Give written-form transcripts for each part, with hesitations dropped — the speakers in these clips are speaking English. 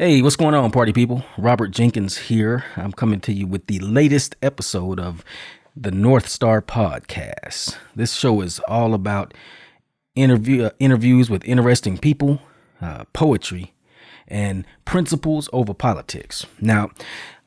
Hey, what's going on, party people? Robert Jenkins here. I'm coming to you with the latest episode of the North Star Podcast. This show is all about interviews with interesting people, poetry, and principles over politics. Now,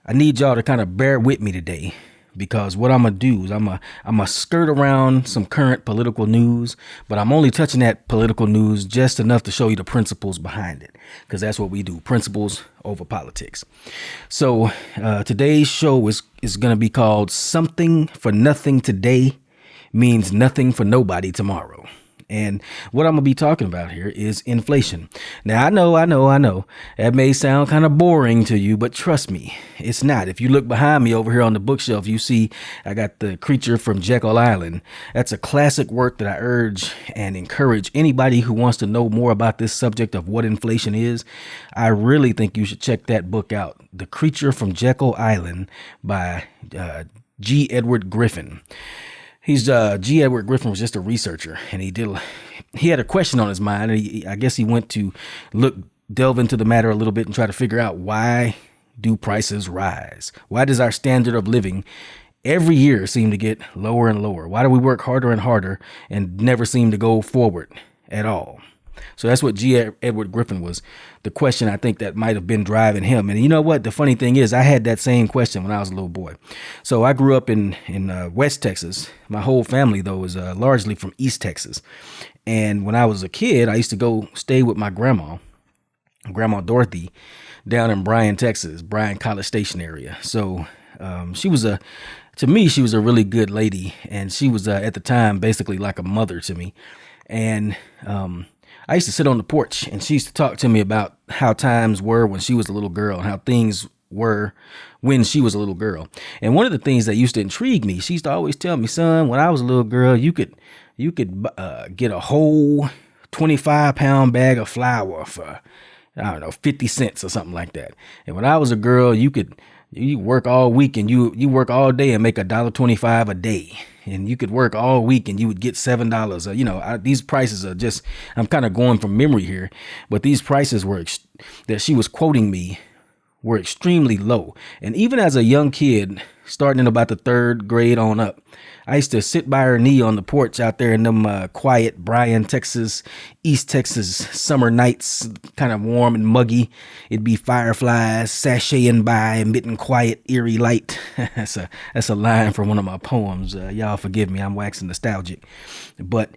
I need y'all to kind of bear with me today because what I'm going to do is I'm going to skirt around some current political news, but I'm only touching that political news just enough to show you the principles behind it, because that's what we do, principles over politics. So today's show is going to be called Something for Nothing Today Means Nothing for Nobody Tomorrow. And what I'm going to be talking about here is inflation. Now, I know that may sound kind of boring to you, but trust me, it's not. If you look behind me over here on the bookshelf, you see I got The Creature from Jekyll Island. That's a classic work that I urge and encourage anybody who wants to know more about this subject of what inflation is. I really think you should check that book out. The Creature from Jekyll Island by G. Edward Griffin. G. Edward Griffin was just a researcher, and he had a question on his mind. And I guess he went to delve into the matter a little bit and try to figure out, why do prices rise? Why does our standard of living every year seem to get lower and lower? Why do we work harder and harder and never seem to go forward at all? So that's what G. Edward Griffin was. The question I think that might have been driving him. And you know what? The funny thing is, I had that same question when I was a little boy. So I grew up in West Texas. My whole family, though, is largely from East Texas. And when I was a kid, I used to go stay with my Grandma Dorothy, down in Bryan, Texas, Bryan College Station area. So to me, she was a really good lady. And she was, at the time, basically like a mother to me. And I used to sit on the porch, and she used to talk to me about how times were when she was a little girl and how things were when she was a little girl. And one of the things that used to intrigue me, she used to always tell me, son, when I was a little girl, you could get a whole 25-pound bag of flour for, 50 cents or something like that. And when I was a girl, you work all week and you work all day and make $1.25 a day. And you could work all week and you would get $7. These prices are just, I'm kind of going from memory here, but these prices that she was quoting me were extremely low. And even as a young kid, starting in about the third grade on up, I used to sit by her knee on the porch out there in them quiet Bryan, Texas, East Texas summer nights, kind of warm and muggy. It'd be fireflies sashaying by, emitting quiet, eerie light. That's a line from one of my poems. Y'all forgive me, I'm waxing nostalgic. But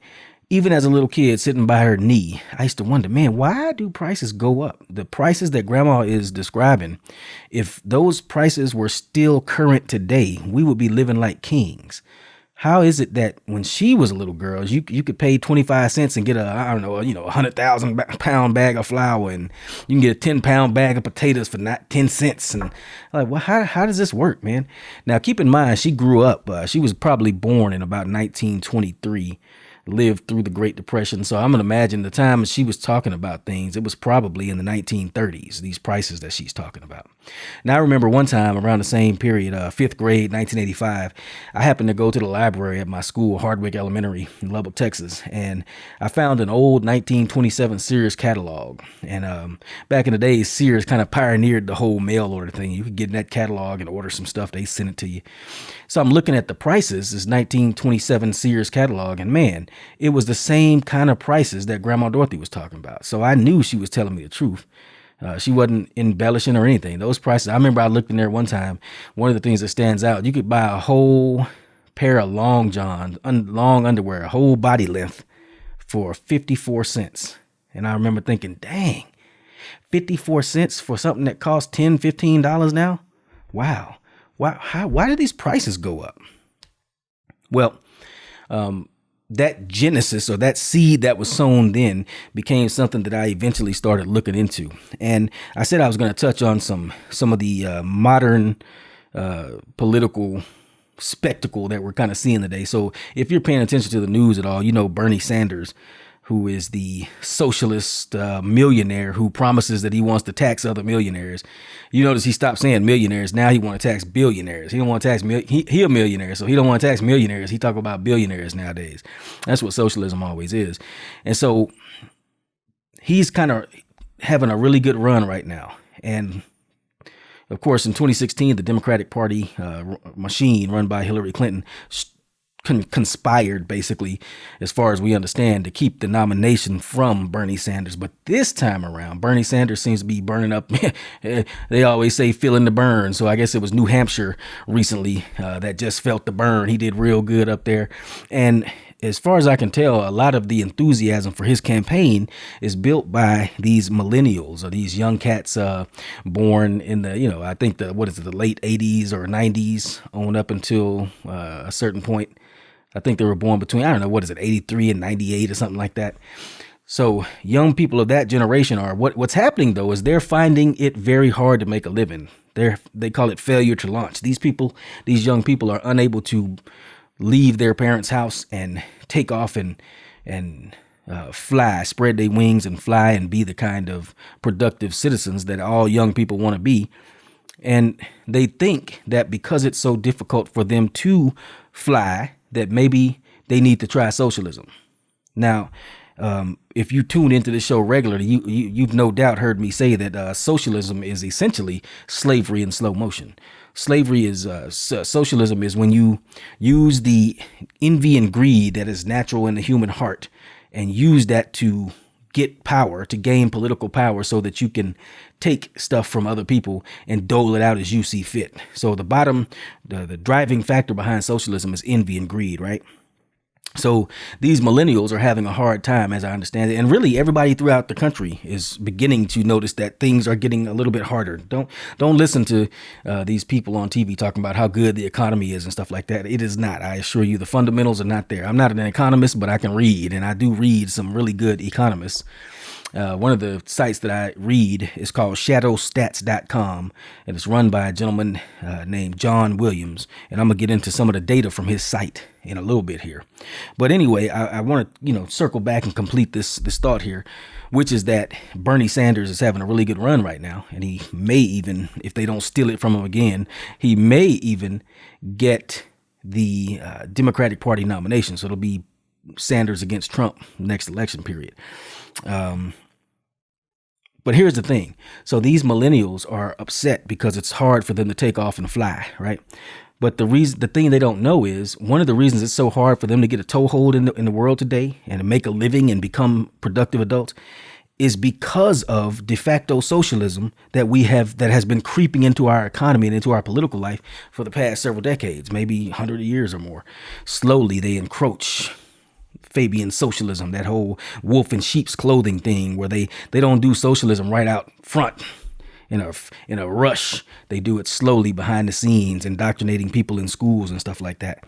even as a little kid sitting by her knee, I used to wonder, man, why do prices go up? The prices that Grandma is describing, if those prices were still current today, we would be living like kings. How is it that when she was a little girl, you could pay 25 cents and get a 100,000 pound bag of flour, and you can get a 10-pound bag of potatoes for not 10 cents? And I'm like, well, how does this work, man? Now, keep in mind, she grew up, she was probably born in about 1923. Lived through the Great Depression. So I'm going to imagine the time she was talking about things, it was probably in the 1930s, these prices that she's talking about. Now, I remember one time around the same period, 5th grade, 1985, I happened to go to the library at my school, Hardwick Elementary in Lubbock, Texas, and I found an old 1927 Sears catalog. And back in the day, Sears kind of pioneered the whole mail order thing. You could get in that catalog and order some stuff. They sent it to you. So I'm looking at the prices, this 1927 Sears catalog, and man, it was the same kind of prices that Grandma Dorothy was talking about. So I knew she was telling me the truth. She wasn't embellishing or anything. Those prices, I remember I looked in there one time. One of the things that stands out, you could buy a whole pair of long underwear, a whole body length for 54 cents. And I remember thinking, dang, 54 cents for something that costs $10, $15 now? Wow. Why did these prices go up? Well, that genesis, or that seed that was sown then, became something that I eventually started looking into. And I said I was going to touch on some of the modern political spectacle that we're kind of seeing today. So if you're paying attention to the news at all, you know Bernie Sanders, who is the socialist millionaire who promises that he wants to tax other millionaires. You notice he stopped saying millionaires. Now he want to tax billionaires. He don't want to tax he a millionaire, so he don't want to tax millionaires. He talk about billionaires nowadays. That's what socialism always is. And so he's kind of having a really good run right now. And of course, in 2016, the Democratic Party machine run by Hillary Clinton conspired, basically, as far as we understand, to keep the nomination from Bernie Sanders. But this time around, Bernie Sanders seems to be burning up. They always say feeling the burn. So I guess it was New Hampshire recently that just felt the burn. He did real good up there. And as far as I can tell, a lot of the enthusiasm for his campaign is built by these millennials, or these young cats born in the, I think the late 80s or 90s on up until a certain point. I think they were born between, 83 and 98 or something like that. So young people of that generation are what's happening, though, is they're finding it very hard to make a living. They call it failure to launch. These young people are unable to leave their parents' house and take off and fly, spread their wings and fly and be the kind of productive citizens that all young people want to be. And they think that because it's so difficult for them to fly, that maybe they need to try socialism. Now, if you tune into the show regularly, you've no doubt heard me say that socialism is essentially slavery in slow motion. Slavery is socialism is when you use the envy and greed that is natural in the human heart and use that to get power, to gain political power, so that you can take stuff from other people and dole it out as you see fit. So the driving factor behind socialism is envy and greed, right? So these millennials are having a hard time, as I understand it. And really, everybody throughout the country is beginning to notice that things are getting a little bit harder. Don't listen to these people on TV talking about how good the economy is and stuff like that. It is not. I assure you, the fundamentals are not there. I'm not an economist, but I can read, and I do read some really good economists. One of the sites that I read is called shadowstats.com, and it's run by a gentleman named John Williams. And I'm going to get into some of the data from his site in a little bit here. But anyway, I want to, circle back and complete this thought here, which is that Bernie Sanders is having a really good run right now. And he may even, if they don't steal it from him again, he may even get the Democratic Party nomination. So it'll be Sanders against Trump next election period. But here's the thing. So these millennials are upset because it's hard for them to take off and fly, right? But the thing they don't know is one of the reasons it's so hard for them to get a toehold in the world today and to make a living and become productive adults is because of de facto socialism that has been creeping into our economy and into our political life for the past several decades, maybe 100 years or more. Slowly they encroach Fabian socialism, that whole wolf in sheep's clothing thing, where they don't do socialism right out front in a rush. They do it slowly behind the scenes, indoctrinating people in schools and stuff like that.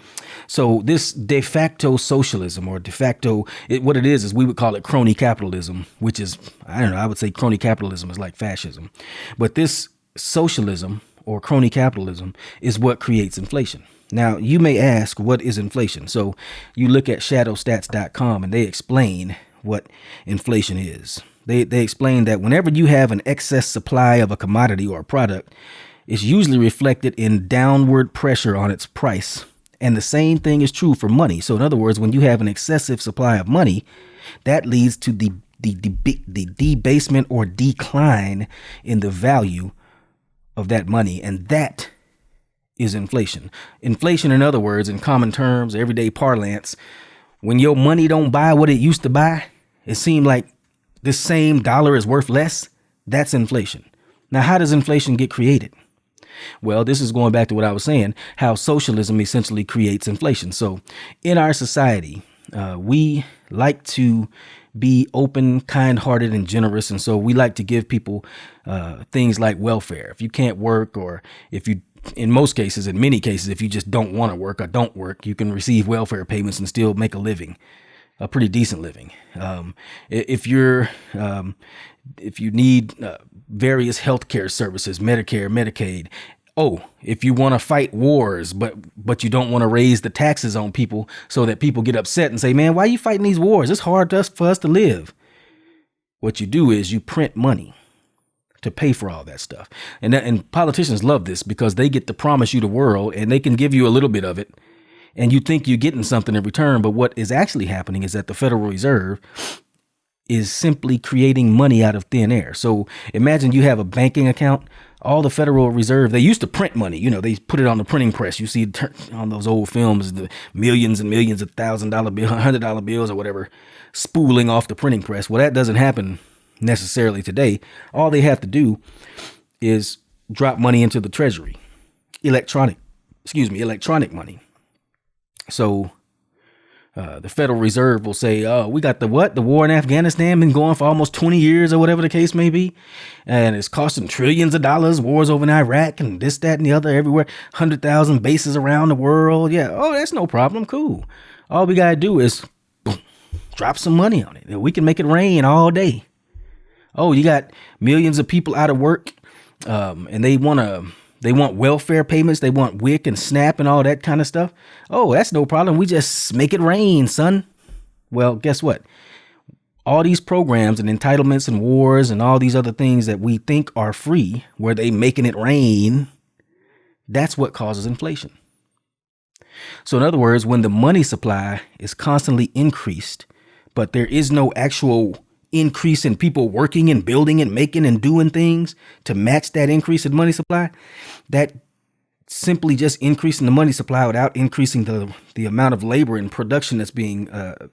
So this de facto socialism, or de facto, what it is we would call it crony capitalism, which is, I would say crony capitalism is like fascism. But this socialism or crony capitalism is what creates inflation. Now, you may ask, what is inflation? So you look at shadowstats.com and they explain what inflation is. They explain that whenever you have an excess supply of a commodity or a product, it's usually reflected in downward pressure on its price. And the same thing is true for money. So in other words, when you have an excessive supply of money, that leads to the debasement or decline in the value of that money. And that is inflation. Inflation, in other words, in common terms, everyday parlance, when your money don't buy what it used to buy, it seems like this same dollar is worth less. That's inflation. Now, how does inflation get created? Well, this is going back to what I was saying, how socialism essentially creates inflation. So in our society, we like to be open, kind-hearted, and generous. And so we like to give people things like welfare. If you can't work, or if you, in many cases, if you just don't want to work or don't work, you can receive welfare payments and still make a living, a pretty decent living. If you need various healthcare services, Medicare, Medicaid. Oh, if you want to fight wars, but you don't want to raise the taxes on people so that people get upset and say, man, why are you fighting these wars? It's hard for us to live. What you do is you print money to pay for all that stuff. And politicians love this because they get to promise you the world and they can give you a little bit of it. And you think you're getting something in return. But what is actually happening is that the Federal Reserve is simply creating money out of thin air. So imagine you have a banking account. All the Federal Reserve, they used to print money. They put it on the printing press. You see on those old films, the millions and millions of $1,000 bills, $100 bills or whatever, spooling off the printing press. Well, that doesn't happen necessarily today. All they have to do is drop money into the Treasury, electronic money. So the Federal Reserve will say, "Oh, we got the war in Afghanistan been going for almost 20 years or whatever the case may be. And it's costing trillions of dollars, wars over in Iraq and this, that, and the other everywhere, 100,000 bases around the world. Yeah. Oh, that's no problem. Cool. All we got to do is boom, drop some money on it. And we can make it rain all day. Oh, you got millions of people out of work and they want welfare payments. They want WIC and SNAP and all that kind of stuff. Oh, that's no problem. We just make it rain, son. Well, guess what? All these programs and entitlements and wars and all these other things that we think are free, where they making it rain, that's what causes inflation. So in other words, when the money supply is constantly increased, but there is no actual increase in people working and building and making and doing things to match that increase in money supply, that simply just increasing the money supply without increasing the amount of labor and production that's being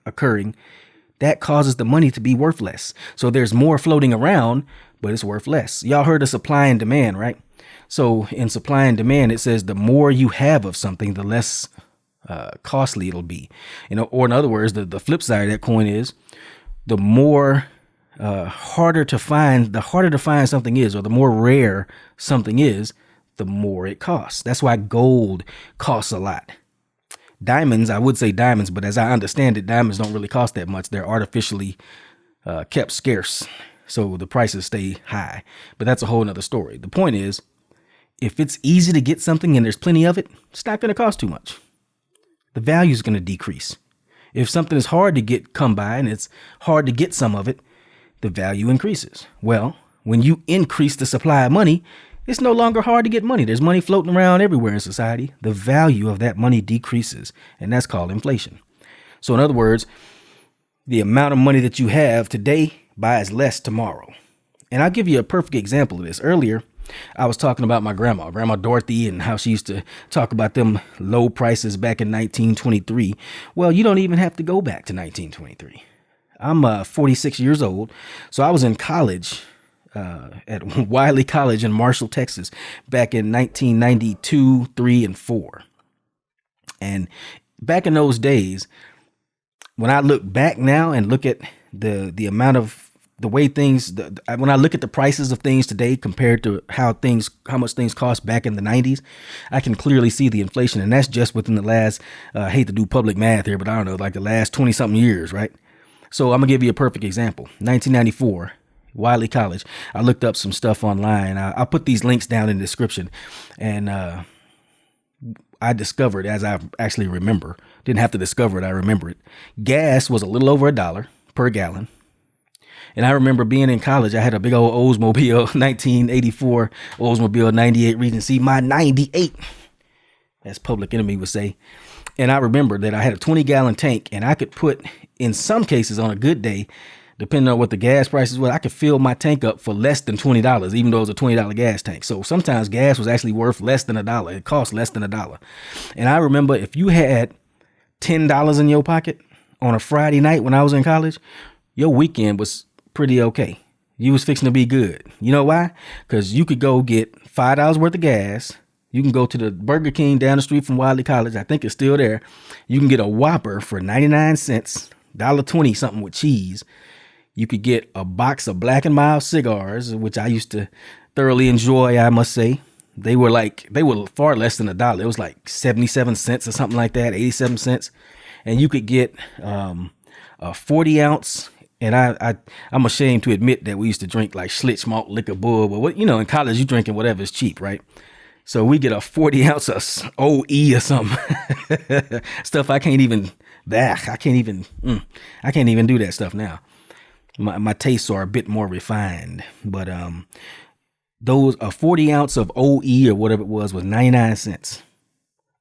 occurring, that causes the money to be worth less. So there's more floating around, but it's worth less. Y'all heard of supply and demand, right? So in supply and demand, it says the more you have of something, the less costly it'll be. Or in other words, the flip side of that coin is the more harder to find something is, or the more rare something is, the more it costs. That's why gold costs a lot. Diamonds, I would say diamonds, but as I understand it, diamonds don't really cost that much. They're artificially kept scarce, so the prices stay high. But that's a whole nother story. The point is, if it's easy to get something and there's plenty of it, it's not going to cost too much. The value is going to decrease. If something is hard to come by and it's hard to get some of it, the value increases. Well, when you increase the supply of money, it's no longer hard to get money. There's money floating around everywhere in society. The value of that money decreases, and that's called inflation. So in other words, the amount of money that you have today buys less tomorrow. And I'll give you a perfect example of this. Earlier, I was talking about my grandma Dorothy, and how she used to talk about them low prices back in 1923. Well, you don't even have to go back to 1923. I'm 46 years old. So I was in college at Wiley College in Marshall, Texas, back in 1992, 3, and 4. And back in those days, when I look back now and look at the amount of the way things, when I look at the prices of things today compared to how much things cost back in the 90s, I can clearly see the inflation. And that's just within the last, I hate to do public math here, but I don't know, like the last 20 something years, right? So I'm gonna give you a perfect example. 1994. Wiley College. I looked up some stuff online. I'll put these links down in the description. And I discovered, as I actually remember, didn't have to discover it, I remember it. Gas was a little over $1 per gallon. And I remember being in college, I had a big old Oldsmobile, 1984 Oldsmobile 98 Regency, my 98, as Public Enemy would say. And I remember that I had a 20-gallon tank, and I could put, in some cases on a good day, depending on what the gas prices were, I could fill my tank up for less than $20, even though it was a $20 gas tank. So sometimes gas was actually worth less than $1. It cost less than $1. And I remember if you had $10 in your pocket on a Friday night when I was in college, your weekend was pretty okay. You was fixing to be good. You know why? Because you could go get $5 worth of gas. You can go to the Burger King down the street from Wiley College. I think it's still there. You can get a Whopper for 99 cents, $1.20 something with cheese. You could get a box of Black and Mild cigars, which I used to thoroughly enjoy, I must say. They were far less than $1. It was like 77 cents or something like that, 87 cents. And you could get a 40 ounce. And I'm ashamed to admit that we used to drink like Schlitz malt liquor bull. But in college, you drinking whatever is cheap, right? So we get a 40 ounce of OE or something. Stuff I can't even do that stuff now. My tastes are a bit more refined, but a 40 ounce of OE or whatever it was 99 cents.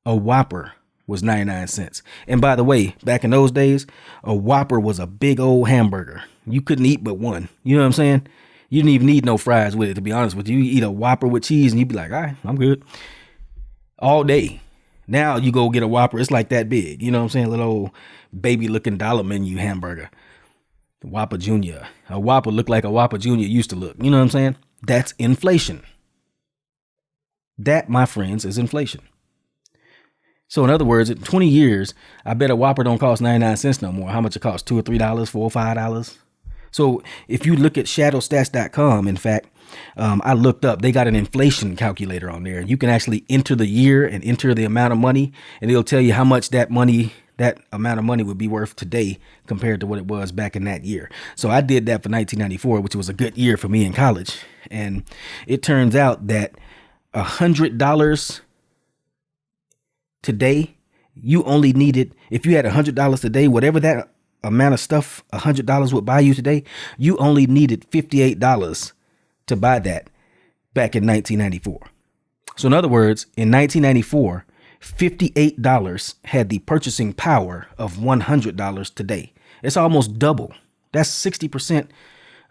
A Whopper was 99 cents. And by the way, back in those days, a Whopper was a big old hamburger. You couldn't eat but one. You know what I'm saying? You didn't even need no fries with it, to be honest with you. You eat a Whopper with cheese and you'd be like, all right, I'm good. All day. Now you go get a Whopper, it's like that big. You know what I'm saying? Little old baby looking dollar menu hamburger. The Whopper Jr. A Whopper looked like a Whopper Jr. used to look. You know what I'm saying? That's inflation. That, my friends, is inflation. So in other words, in 20 years, I bet a Whopper don't cost 99 cents no more. How much it costs? $2 or $3, $4 or $5. So if you look at shadowstats.com, in fact, I looked up, they got an inflation calculator on there. You can actually enter the year and enter the amount of money, and it'll tell you how much that amount of money would be worth today compared to what it was back in that year. So I did that for 1994, which was a good year for me in college. And it turns out that $100 today, you only needed, if you had $100 today, whatever that amount of stuff $100 would buy you today, you only needed $58 to buy that back in 1994. So in other words, in 1994, $58 had the purchasing power of $100 today. It's almost double. That's 60%.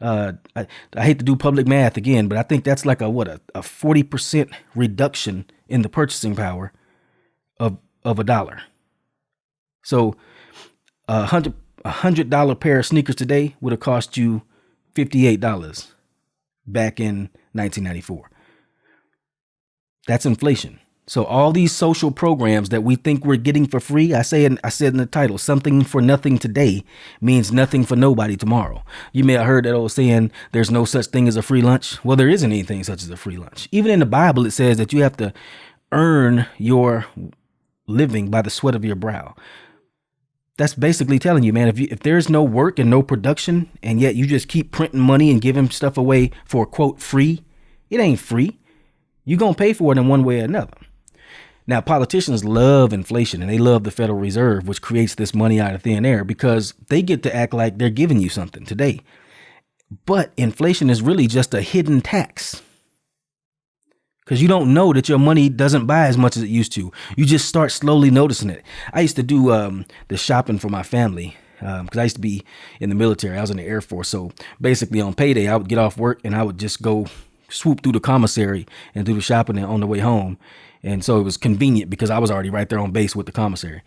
I hate to do public math again, but I think that's like a 40% reduction in the purchasing power of a dollar. So $100 pair of sneakers today would have cost you $58 back in 1994. That's inflation. So all these social programs that we think we're getting for free, I said in the title, something for nothing today means nothing for nobody tomorrow. You may have heard that old saying, there's no such thing as a free lunch. Well, there isn't anything such as a free lunch. Even in the Bible, it says that you have to earn your living by the sweat of your brow. That's basically telling you, man, if there's no work and no production, and yet you just keep printing money and giving stuff away for, quote, free, it ain't free. You're going to pay for it in one way or another. Now, politicians love inflation and they love the Federal Reserve, which creates this money out of thin air because they get to act like they're giving you something today. But inflation is really just a hidden tax because you don't know that your money doesn't buy as much as it used to. You just start slowly noticing it. I used to do the shopping for my family because I used to be in the military. I was in the Air Force. So basically on payday, I would get off work and I would just go swoop through the commissary and do the shopping on the way home. And so it was convenient because I was already right there on base with the commissary.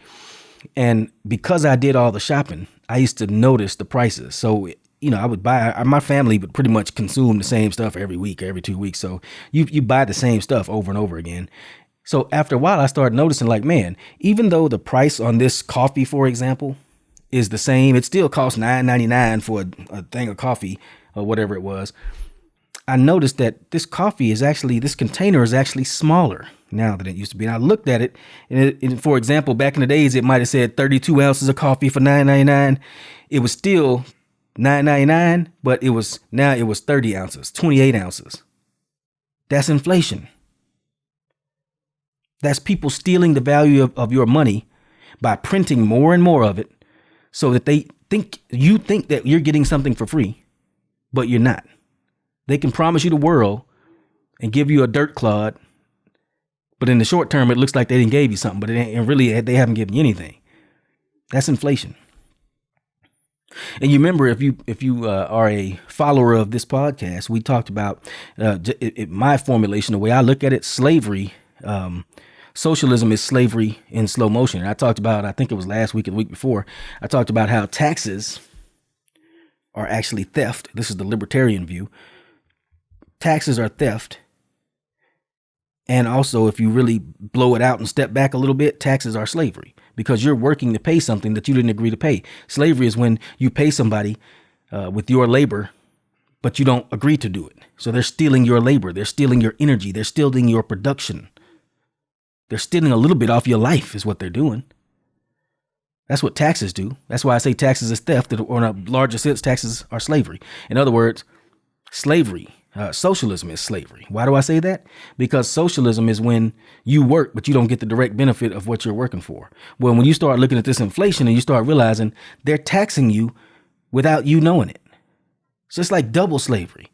And because I did all the shopping, I used to notice the prices. So, you know, I would buy, my family would pretty much consume the same stuff every week, every 2 weeks. So you buy the same stuff over and over again. So after a while, I started noticing like, man, even though the price on this coffee, for example, is the same, it still costs $9.99 for a thing of coffee or whatever it was. I noticed that this container is actually smaller now than it used to be. And I looked at it, and for example, back in the days, it might have said 32 ounces of coffee for $9.99. It was still $9.99, but it was 30 ounces, 28 ounces. That's inflation. That's people stealing the value of your money by printing more and more of it so that you think that you're getting something for free, but you're not. They can promise you the world and give you a dirt clod, but in the short term, it looks like they didn't give you something, but they haven't given you anything. That's inflation. And you remember, if you are a follower of this podcast, we talked about my formulation, the way I look at it, slavery. Socialism is slavery in slow motion. And I talked about, I think it was last week or the week before, I talked about how taxes are actually theft. This is the libertarian view. Taxes are theft. And also, if you really blow it out and step back a little bit, taxes are slavery because you're working to pay something that you didn't agree to pay. Slavery is when you pay somebody with your labor, but you don't agree to do it. So they're stealing your labor. They're stealing your energy. They're stealing your production. They're stealing a little bit off your life is what they're doing. That's what taxes do. That's why I say taxes is theft, or in a larger sense, taxes are slavery. In other words, slavery. Socialism is slavery. Why do I say that? Because socialism is when you work, but you don't get the direct benefit of what you're working for. Well, when you start looking at this inflation and you start realizing they're taxing you without you knowing it. It's just like double slavery.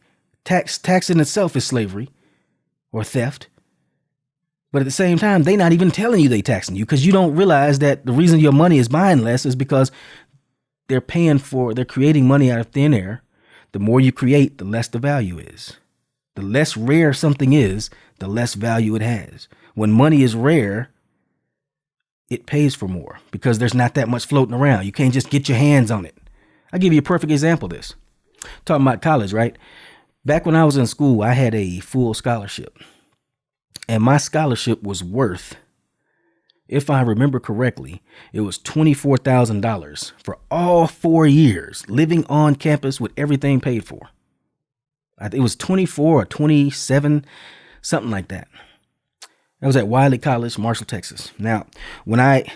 Tax in itself is slavery or theft. But at the same time, they not even telling you they taxing you, because you don't realize that the reason your money is buying less is because they're creating money out of thin air. The more you create, the less the value is. The less rare something is, the less value it has. When money is rare, it pays for more because there's not that much floating around. You can't just get your hands on it. I'll give you a perfect example of this. Talking about college, right? Back when I was in school, I had a full scholarship. And my scholarship was worth, if I remember correctly, it was $24,000 for all 4 years, living on campus with everything paid for. It was 24 or 27, something like that. That was at Wiley College, Marshall, Texas. Now, when I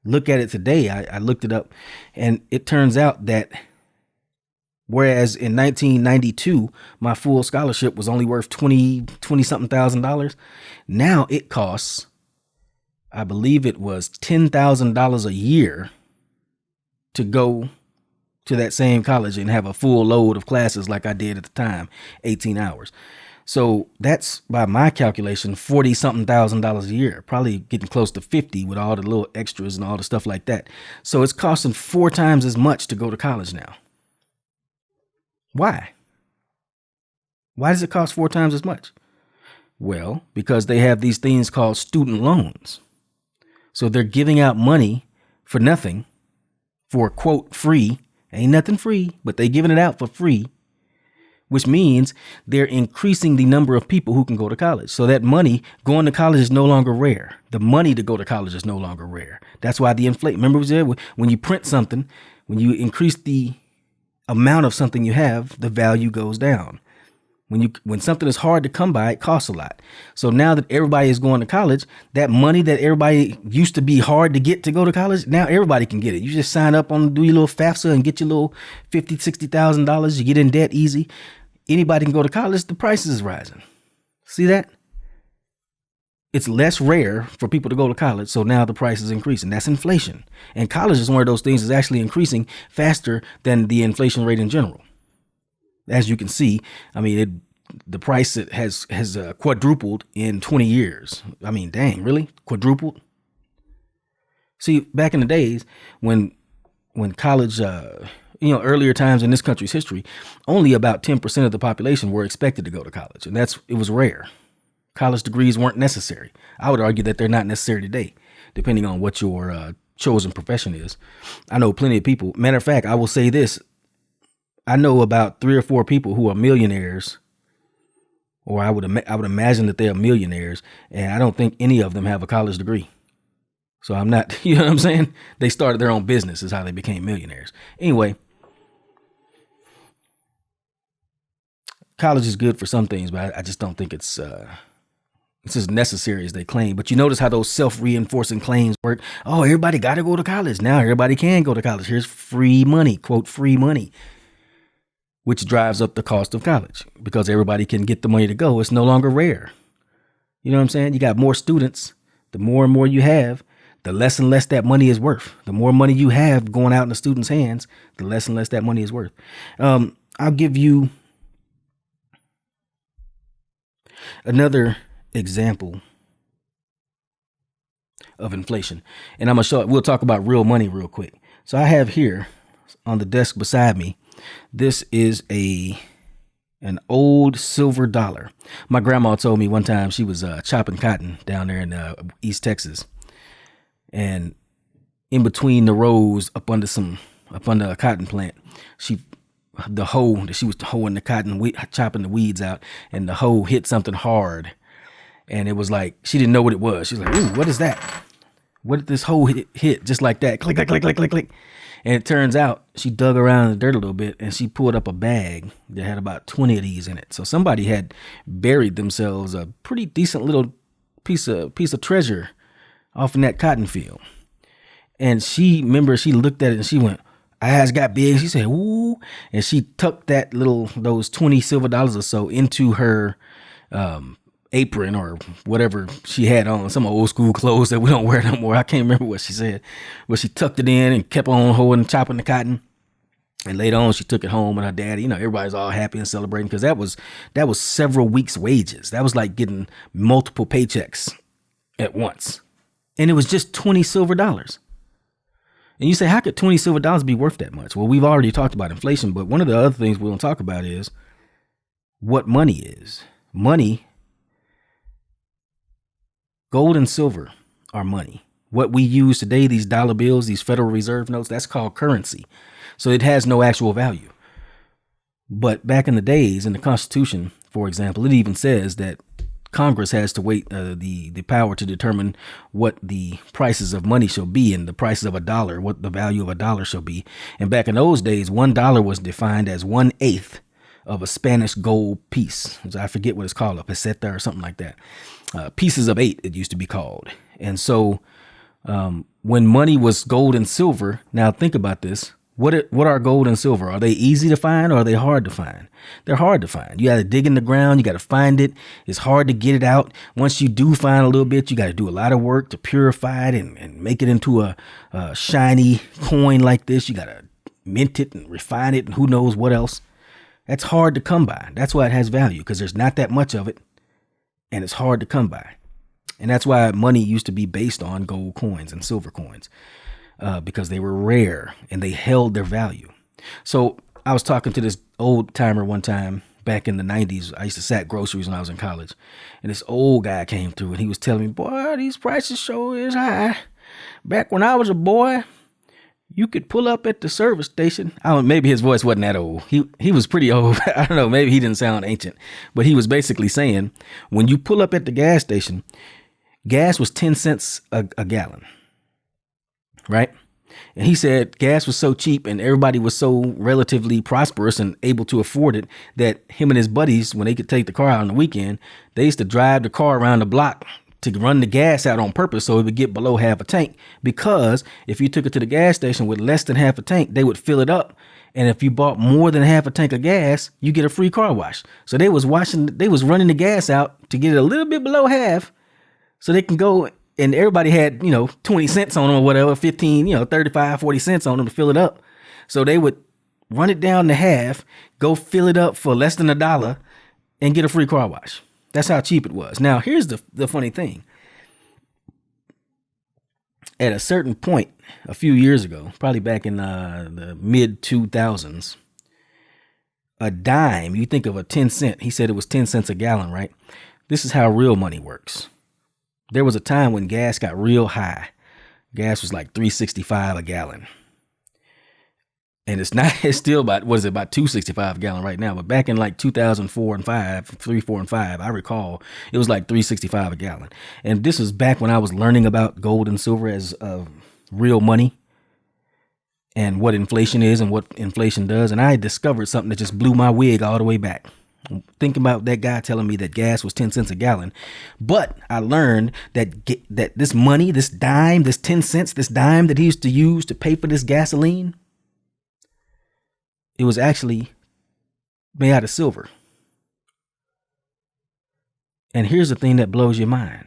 look at it today, I looked it up, and it turns out that whereas in 1992, my full scholarship was only worth $20-something thousand, now it costs, I believe it was $10,000 a year to go to that same college and have a full load of classes like I did at the time, 18 hours. So that's, by my calculation, $40-something thousand a year, probably getting close to 50 with all the little extras and all the stuff like that. So it's costing 4 times as much to go to college now. Why? Why does it cost 4 times as much? Well, because they have these things called student loans. So they're giving out money for nothing, for quote free. Ain't nothing free, but they're giving it out for free, which means they're increasing the number of people who can go to college. So that money going to college is no longer rare. The money to go to college is no longer rare. That's why the inflation. Remember, when you print something, when you increase the amount of something you have, the value goes down. When something is hard to come by, it costs a lot. So now that everybody is going to college, that money that everybody used to be hard to get to go to college, now everybody can get it. You just sign up do your little FAFSA and get your little $50,000-$60,000. You get in debt easy. Anybody can go to college. The prices is rising. See that? It's less rare for people to go to college. So now the price is increasing. That's inflation. And college is one of those things that's actually increasing faster than the inflation rate in general. As you can see, I mean, the price has quadrupled in 20 years. I mean, dang, really? Quadrupled? See, back in the days when college, earlier times in this country's history, only about 10% of the population were expected to go to college. And it was rare. College degrees weren't necessary. I would argue that they're not necessary today, depending on what your chosen profession is. I know plenty of people. Matter of fact, I will say this. I know about 3 or 4 people who are millionaires, or I would imagine that they are millionaires, and I don't think any of them have a college degree. So I'm not, you know what I'm saying? They started their own business is how they became millionaires. Anyway, college is good for some things, but I just don't think it's as necessary as they claim. But you notice how those self-reinforcing claims work. Oh, everybody got to go to college. Now everybody can go to college. Here's free money, quote, free money, which drives up the cost of college because everybody can get the money to go. It's no longer rare. You know what I'm saying? You got more students. The more and more you have, the less and less that money is worth. The more money you have going out in the students' hands, the less and less that money is worth. I'll give you another example of inflation. And we'll talk about real money real quick. So I have here on the desk beside me, this is an old silver dollar. My grandma told me one time she was chopping cotton down there in East Texas, and in between the rows up under a cotton plant, the hoe that she was hoeing the cotton, chopping the weeds out, and the hoe hit something hard, and it was like she didn't know what it was. She was like, "Ooh, what is that? What did this hoe hit just like that? Click, click, click, click, click, click." And it turns out she dug around in the dirt a little bit and she pulled up a bag that had about 20 of these in it. So somebody had buried themselves a pretty decent little piece of treasure off in that cotton field. And she looked at it and she went, eyes got big. She said, "Ooh," and she tucked those 20 silver dollars or so into her apron or whatever she had on, some old school clothes that we don't wear no more. I can't remember what she said, but she tucked it in and kept on hoeing, chopping the cotton. And later on, she took it home with her daddy. Everybody's all happy and celebrating because that was several weeks' wages. That was like getting multiple paychecks at once. And it was just 20 silver dollars. And you say, how could 20 silver dollars be worth that much? Well, we've already talked about inflation, but one of the other things we don't talk about is what money is. Money, gold and silver are money. What we use today, these dollar bills, these Federal Reserve notes, that's called currency. So it has no actual value. But back in the days, in the Constitution, for example, it even says that Congress has to wait the power to determine what the prices of money shall be and the prices of a dollar, what the value of a dollar shall be. And back in those days, $1 was defined as 1/8 of a Spanish gold piece. I forget what it's called, a peseta or something like that. Pieces of 8, it used to be called. And so when money was gold and silver, now think about this. What are gold and silver? Are they easy to find or are they hard to find? They're hard to find. You got to dig in the ground. You got to find it. It's hard to get it out. Once you do find a little bit, you got to do a lot of work to purify it and make it into a shiny coin like this. You got to mint it and refine it and who knows what else. That's hard to come by. That's why it has value, because there's not that much of it and it's hard to come by. And that's why money used to be based on gold coins and silver coins. Because they were rare and they held their value. So I was talking to this old timer one time back in the 90s. I used to sack groceries when I was in college. And this old guy came through and he was telling me, boy, these prices sure is high. Back when I was a boy, you could pull up at the service station. Maybe his voice wasn't that old. He was pretty old. I don't know. Maybe he didn't sound ancient. But he was basically saying, when you pull up at the gas station, gas was 10 cents a gallon. Right. And he said gas was so cheap and everybody was so relatively prosperous and able to afford it that him and his buddies, when they could take the car out on the weekend, they used to drive the car around the block to run the gas out on purpose so it would get below half a tank. Because if you took it to the gas station with less than half a tank, they would fill it up. And if you bought more than half a tank of gas, you get a free car wash. So they was running the gas out to get it a little bit below half so they can go. And everybody had, 20 cents on them or whatever, 15, 35, 40 cents on them to fill it up. So they would run it down to half, go fill it up for less than $1 and get a free car wash. That's how cheap it was. Now, here's the funny thing. At a certain point, a few years ago, probably back in the mid 2000s, a dime, you think of a 10 cent, he said it was 10 cents a gallon, right? This is how real money works. There was a time when gas got real high. Gas was like $3.65 a gallon. And it's still about $2.65 a gallon right now. But back in like 2004 and 5, I recall it was like $3.65 a gallon. And this was back when I was learning about gold and silver as real money and what inflation is and what inflation does. And I discovered something that just blew my wig all the way back. Thinking about that guy telling me that gas was 10 cents a gallon. But I learned that this money, this dime, this 10 cents, this dime that he used to use to pay for this gasoline, it was actually made out of silver. And here's the thing that blows your mind.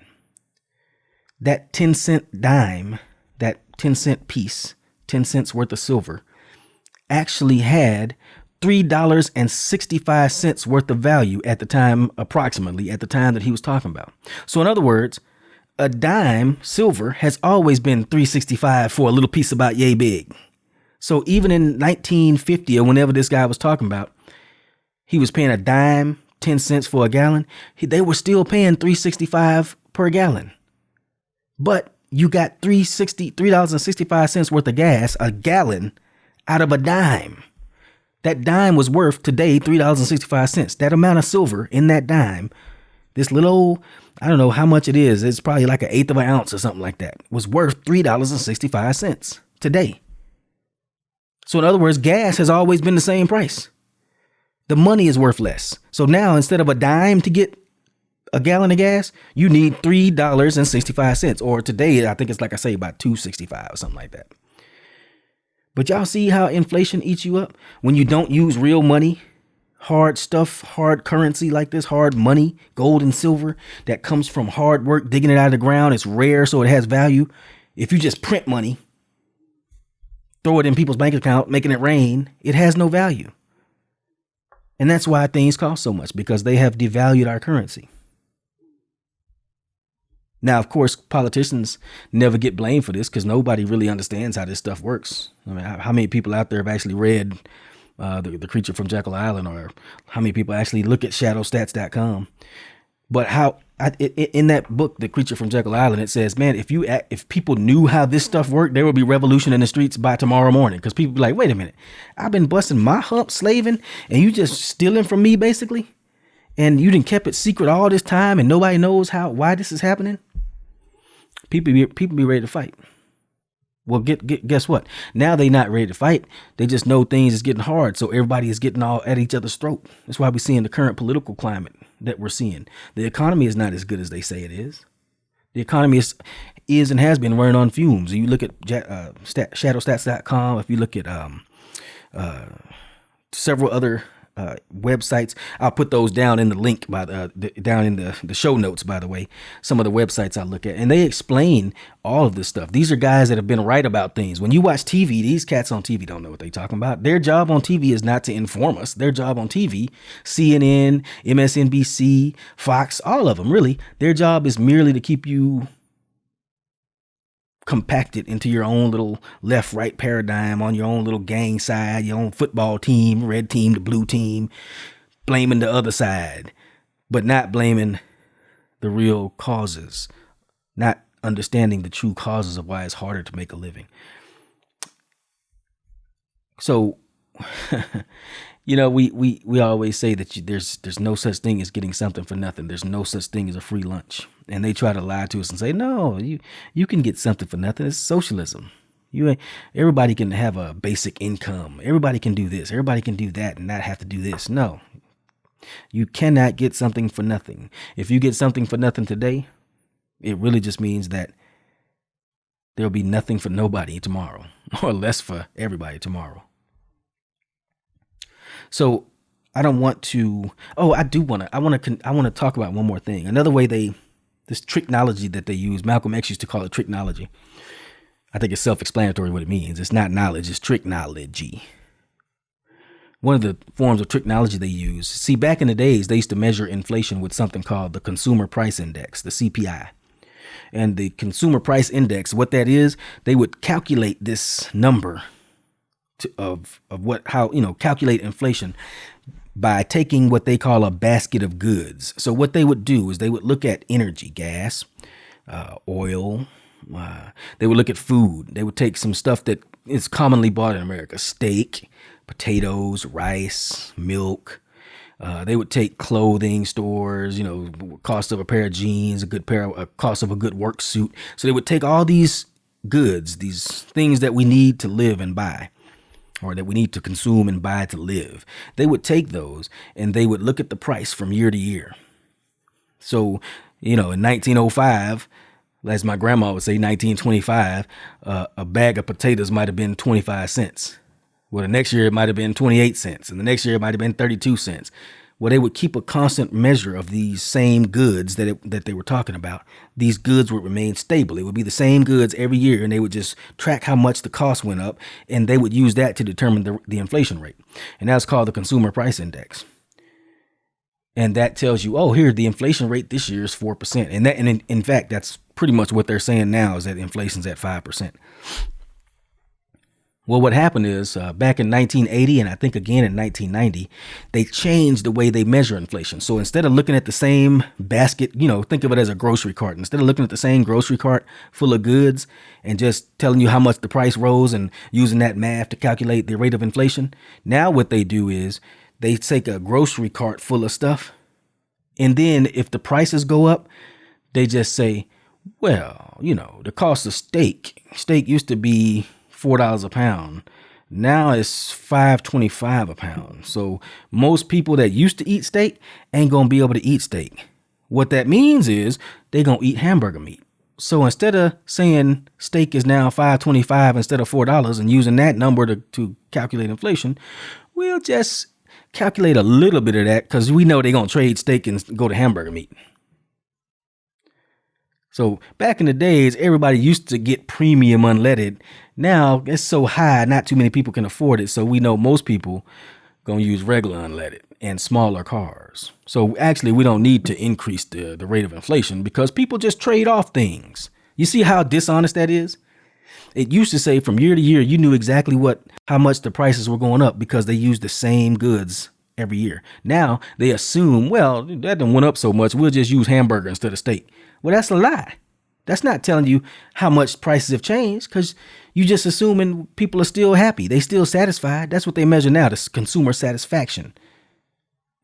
That 10 cent dime, that 10 cent piece, 10 cents worth of silver, actually had $3.65 worth of value at the time, approximately at the time that he was talking about. So in other words, a dime silver has always been $3.65 for a little piece about yay big. So even in 1950 or whenever this guy was talking about, he was paying a dime, 10 cents for a gallon. They were still paying $3.65 per gallon. But you got $3.65 worth of gas, a gallon, out of a dime. That dime was worth today $3.65. That amount of silver in that dime, this little, I don't know how much it is. It's probably like 1/8 of an ounce or something like that. Was worth $3.65 today. So in other words, gas has always been the same price. The money is worth less. So now instead of a dime to get a gallon of gas, you need $3.65. Or today, I think it's like I say about $2.65 or something like that. But y'all see how inflation eats you up? When you don't use real money, hard stuff, hard currency like this, hard money, gold and silver that comes from hard work, digging it out of the ground. It's rare, so it has value. If you just print money, throw it in people's bank account, making it rain, it has no value. And that's why things cost so much, because they have devalued our currency. Now, of course, politicians never get blamed for this because nobody really understands how this stuff works. I mean, how many people out there have actually read the Creature from Jekyll Island, or how many people actually look at shadowstats.com? But in that book, The Creature from Jekyll Island, it says, man, if people knew how this stuff worked, there would be revolution in the streets by tomorrow morning. Because people be like, wait a minute, I've been busting my hump slaving and you just stealing from me, basically. And you done kept it secret all this time and nobody knows why this is happening. People be ready to fight. Well, guess what? Now they not ready to fight. They just know things is getting hard. So everybody is getting all at each other's throat. That's why we're seeing the current political climate that we're seeing. The economy is not as good as they say it is. The economy is and has been running on fumes. You look at shadowstats.com. If you look at several other websites, I'll put those down in the link down in the show notes, by the way. Some of the websites I look at, and they explain all of this stuff. These are guys that have been right about things. When you watch TV, these cats on TV don't know what they're talking about. Their job on TV is not to inform us. Their job on TV, CNN, MSNBC, Fox, all of them, really, their job is merely to keep you compacted into your own little left-right paradigm on your own little gang side, your own football team, red team, the blue team, blaming the other side, but not blaming the real causes, not understanding the true causes of why it's harder to make a living. So, we always say that there's no such thing as getting something for nothing. There's no such thing as a free lunch. And they try to lie to us and say, no, you can get something for nothing. It's socialism. Everybody can have a basic income. Everybody can do this. Everybody can do that and not have to do this. No, you cannot get something for nothing. If you get something for nothing today, it really just means that there'll be nothing for nobody tomorrow, or less for everybody tomorrow. So I don't want to. Oh, I want to talk about one more thing. Another way this tricknology that they use. Malcolm X used to call it tricknology. I think it's self-explanatory what it means. It's not knowledge, it's tricknology. One of the forms of tricknology they use. See, back in the days, they used to measure inflation with something called the Consumer Price Index, the CPI. And the Consumer Price Index, what that is, they would calculate this number calculate inflation by taking what they call a basket of goods. So what they would do is they would look at energy, gas, oil. They would look at food. They would take some stuff that is commonly bought in America: steak, potatoes, rice, milk. They would take clothing stores, cost of a pair of jeans, cost of a good work suit. So they would take all these goods, these things that we need to live and buy, or that we need to consume and buy to live. They would take those and they would look at the price from year to year. So, in 1905, as my grandma would say, 1925, a bag of potatoes might have been 25 cents. Well, the next year it might have been 28 cents, and the next year it might have been 32 cents. Well, they would keep a constant measure of these same goods that they were talking about. These goods would remain stable. It would be the same goods every year, and they would just track how much the cost went up, and they would use that to determine the inflation rate. And that's called the Consumer Price Index. And that tells you, oh, here, the inflation rate this year is 4%. And in fact, that's pretty much what they're saying now, is that inflation's at 5%. Well, what happened is back in 1980 and I think again in 1990, they changed the way they measure inflation. So instead of looking at the same basket, think of it as a grocery cart. Instead of looking at the same grocery cart full of goods and just telling you how much the price rose and using that math to calculate the rate of inflation, now what they do is they take a grocery cart full of stuff. And then if the prices go up, they just say, well, the cost of steak used to be $4 a pound. Now it's $5.25 a pound. So most people that used to eat steak ain't going to be able to eat steak. What that means is they're going to eat hamburger meat. So instead of saying steak is now $5.25 instead of $4 and using that number to calculate inflation, we'll just calculate a little bit of that because we know they're going to trade steak and go to hamburger meat. So back in the days, everybody used to get premium unleaded. Now it's so high, not too many people can afford it. So we know most people going to use regular unleaded. and smaller cars. So actually, we don't need to increase the rate of inflation because people just trade off things. You see how dishonest that is? It used to say from year to year, you knew exactly how much the prices were going up because they used the same goods every year. Now they assume, well, that done went up so much, we'll just use hamburger instead of steak. Well, that's a lie. That's not telling you how much prices have changed because you just assuming people are still happy. They still satisfied. That's what they measure now, the consumer satisfaction.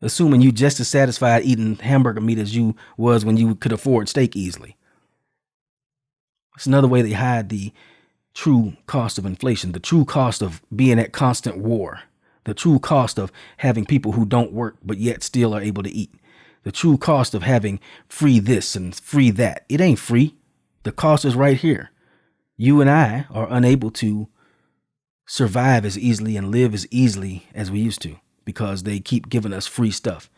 Assuming you just as satisfied eating hamburger meat as you was when you could afford steak easily. It's another way they hide the true cost of inflation, the true cost of being at constant war, the true cost of having people who don't work but yet still are able to eat, the true cost of having free this and free that. It ain't free. The cost is right here. You and I are unable to survive as easily and live as easily as we used to because they keep giving us free stuff.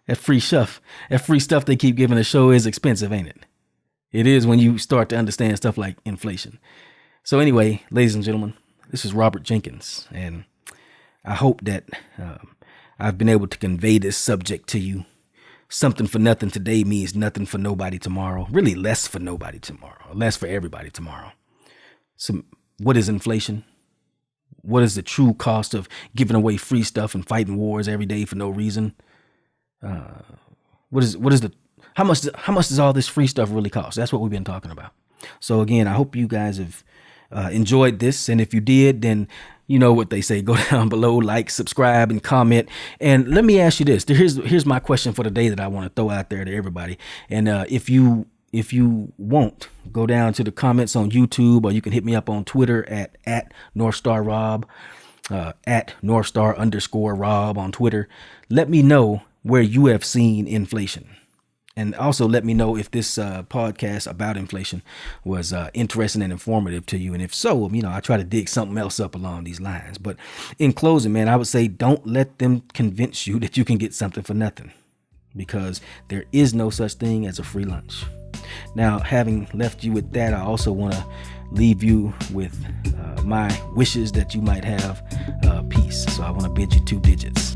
That free stuff they keep giving us sure is expensive, ain't it? It is when you start to understand stuff like inflation. So anyway, ladies and gentlemen, this is Robert Jenkins, and I hope that I've been able to convey this subject to you. Something for nothing today means nothing for nobody tomorrow. Really less for nobody tomorrow, less for everybody tomorrow. So what is inflation? What is the true cost of giving away free stuff and fighting wars every day for no reason? How much does all this free stuff really cost? That's what we've been talking about. So again, I hope you guys have enjoyed this. And if you did, then you know what they say. Go down below, like, subscribe, and comment. And let me ask you this. Here's my question for the day that I want to throw out there to everybody. And if you won't, go down to the comments on YouTube, or you can hit me up on Twitter at NorthstarRob, at Northstar_Rob on Twitter. Let me know where you have seen inflation. And also let me know if this podcast about inflation was interesting and informative to you. And if so, I try to dig something else up along these lines. But in closing, man, I would say don't let them convince you that you can get something for nothing, because there is no such thing as a free lunch. Now, having left you with that, I also want to leave you with my wishes that you might have peace. So I want to bid you 2 digits.